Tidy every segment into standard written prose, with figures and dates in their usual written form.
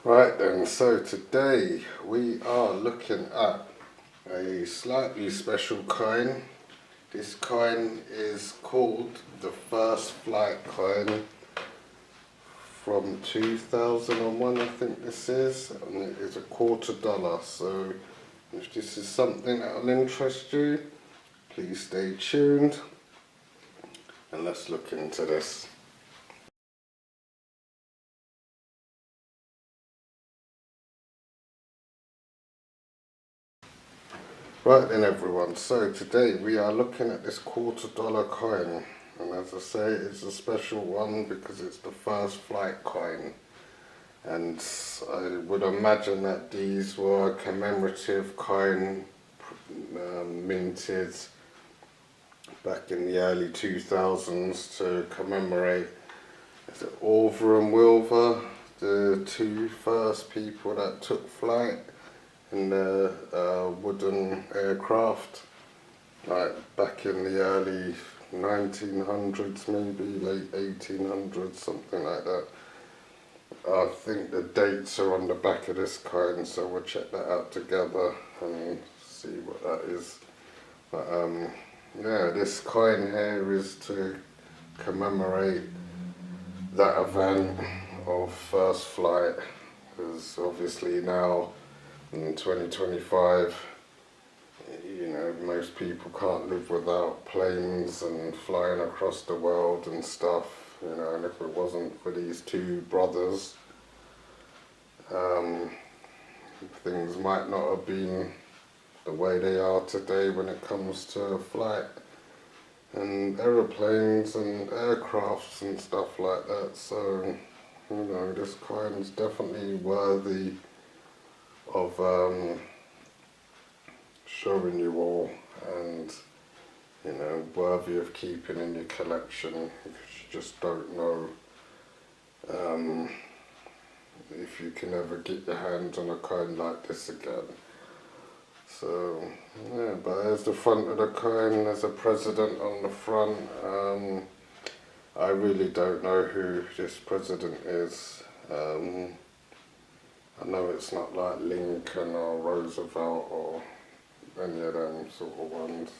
Right then, so today we are looking at a slightly special coin. This coin is called the First Flight coin from 2001, I think this is, and it is $1/4. So if this is something that will interest you, please stay tuned and let's look into this. Right then everyone, so today we are looking at this $1/4 coin, and as I say, it's a special one because it's the First Flight coin, and I would imagine that these were commemorative coin minted back in the early 2000s to commemorate, is it Orville and Wilbur, the two first people that took flight in the wooden aircraft, like back in the early 1900s, maybe late 1800s, something like that. I think the dates are on the back of this coin, so we'll check that out together and see what that is. But yeah, this coin here is to commemorate that event of first flight, because obviously now in 2025, you know, most people can't live without planes and flying across the world and stuff, you know, and if it wasn't for these two brothers, things might not have been the way they are today when it comes to flight and aeroplanes and aircrafts and stuff like that. So, you know, this coin is definitely worthy of showing you all, and you know, worthy of keeping in your collection, because you just don't know if you can ever get your hands on a coin like this again. So yeah, but there's the front of the coin, there's a president on the front. I really don't know who this president is. I know it's not like Lincoln or Roosevelt or any of them sort of ones.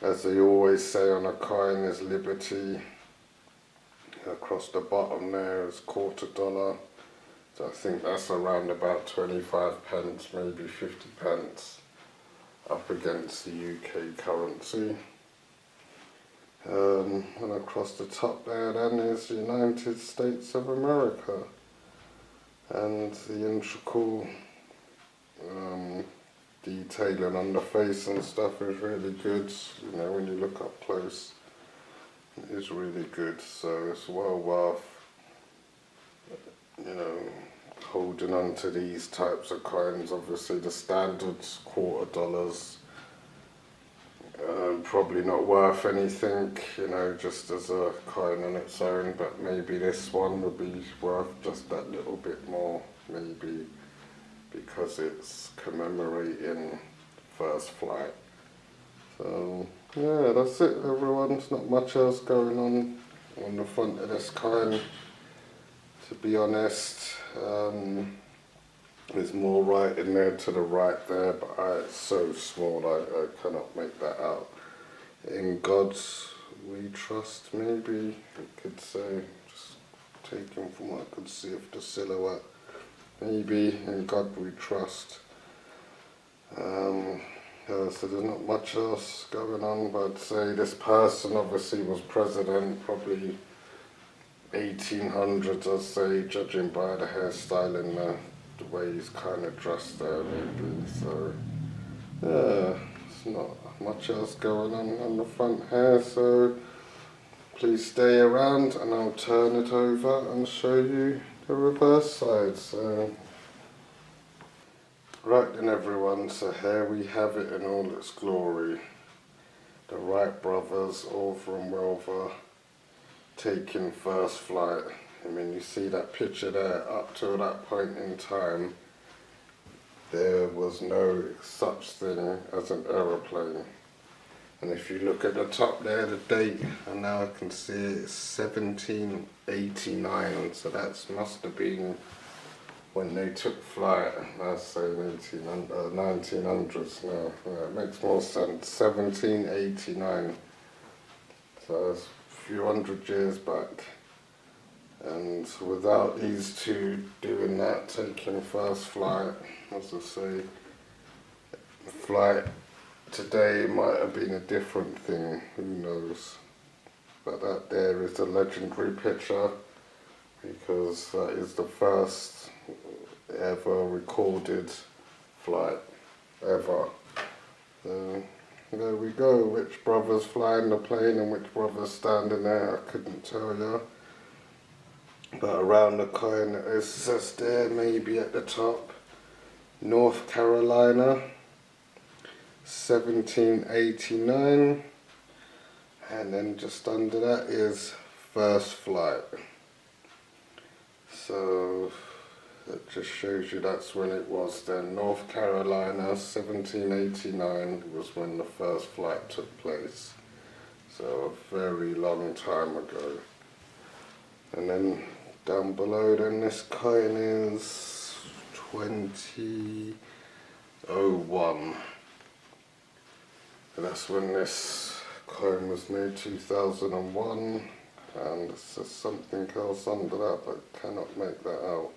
As they always say on a coin, there's liberty. Across the bottom there is $1/4. So I think that's around about 25 pence, maybe 50 pence, up against the UK currency. And across the top there then is the United States of America. And the integral detailing on the face and stuff is really good. You know, when you look up close, it is really good. So it's well worth, you know, holding on to these types of coins. Obviously the standard $1/4, probably not worth anything, you know, just as a coin on its own, but maybe this one would be worth just that little bit more, maybe, because it's commemorating first flight. So yeah, that's it everyone, there's not much else going on the front of this coin, to be honest. There's more writing there to the right there, but it's so small I cannot make that out. In God's we trust, maybe you could say, just taken from what I could see of the silhouette. Maybe in God we trust. Yeah, so there's not much else going on, but I'd say this person obviously was president, probably 1800s, I'd say, judging by the hairstyle and the way he's kind of dressed there, maybe. So yeah, there's not much else going on the front here, so please stay around and I'll turn it over and show you the reverse side. So right then everyone, so here we have it in all its glory. The Wright brothers, Orville and Wilbur, taking first flight. I mean, you see that picture there, up to that point in time, there was no such thing as an aeroplane. And if you look at the top there, the date, and now I can see it's 1789, so that must have been when they took flight. That's saying 1900s now. Yeah, it makes more sense. 1789. So that's a few hundred years back. And without these two doing that, taking first flight, as I say, flight today might have been a different thing, who knows. But that there is a legendary picture, because that is the first ever recorded flight, ever. So there we go, which brother's flying the plane and which brother's standing there, I couldn't tell you. But around the coin it says there, maybe at the top, North Carolina, 1789, and then just under that is first flight. So that just shows you that's when it was then. North Carolina, 1789 was when the first flight took place. So a very long time ago. And then down below then this coin is 2001. And that's when this coin was made, 2001. And there's something else under that, but I cannot make that out.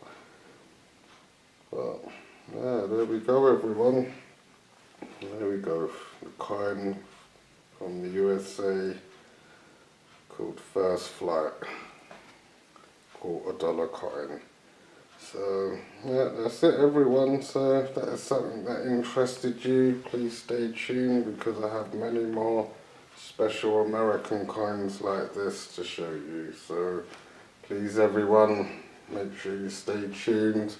But yeah, there we go everyone. There we go. The coin from the USA called First Flight. $quarter coin. So yeah, that's it everyone. So if that is something that interested you, please stay tuned, because I have many more special American coins like this to show you. So please everyone, make sure you stay tuned,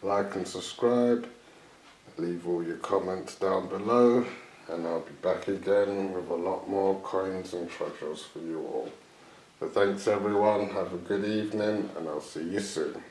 like and subscribe, leave all your comments down below, and I'll be back again with a lot more coins and treasures for you all. So thanks everyone, have a good evening, and I'll see you soon.